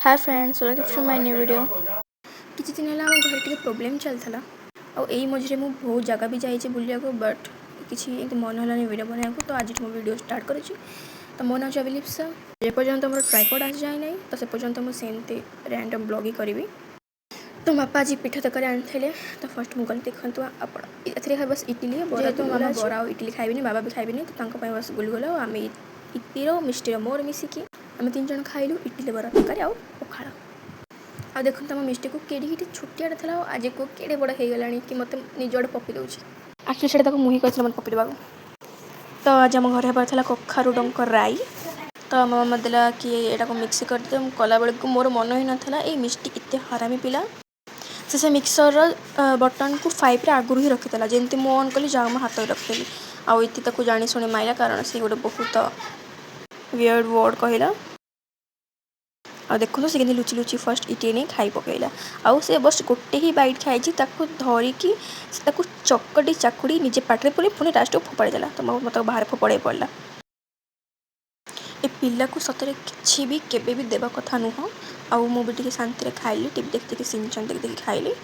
Hi friends, welcome to my new video. किसी दिन है आम घर टे प्रोब्लेम चलता आई मझे मुझे बहुत जगह भी जाइए बुलिया बट किसी मन है वीडियो बनाया तो आज मो वीडियो स्टार्ट करुँच। तो मो ना बिलीप्स एपर्यंत मोर ट्राइपॉड आसी जाए ना तो से पर्यंत मुझे रैंडम ब्लॉगिंग करी। तो बापा आज पिठा तरकारी आनी तो फर्स्ट मुझे देखते आप बस इडली बरा तो मामा बरा और इडली खाइबी बाबा भी खाइबी तो बस गुलगुला आम इडली मिष्टी मोर मिसिकी आम 3 जन खाइलु इडली बरा तरकारी आउ पखाड़। आ देखो तुम मिष्टी को केड़ी छोटिया था आज को केड़े बड़ा हो गला कि मत निज आड़े पपी दूँ एक्चुअली से मुही कहते मत पपी देवा। तो आज आम घर होता कखारू डंक राई तो मामा मत देला कि यहाँ को मिक्स करदे कला बेल को मोर मन ही नाला ये मिष्टी इतने हरामी पिला से मिक्सर बटन को 5 रे आगुरी ही रखीला जमी मु ऑन कली जहाँ हाथ रखी आउ ये जाणी शुणी माइला कारण से गोटे बहुत वियर्ड वर्ड कहला। आ देखो से लुचि लुचि फर्स्ट इटे नहीं खाई पकईला आउ से बस गोटे ही बैट खाई धरिकी चकटी चाकुड़ी निजे पाटे पुणी पुणी लास्ट को फोपाड़ी देला तो मत बाहर फोपाड़ पड़ा। ए पिला को सतरे किसी भी केबे भी देवा कथा नुह आउ भी शांति खाइली टीवी देखी सिंचन देखी खाइली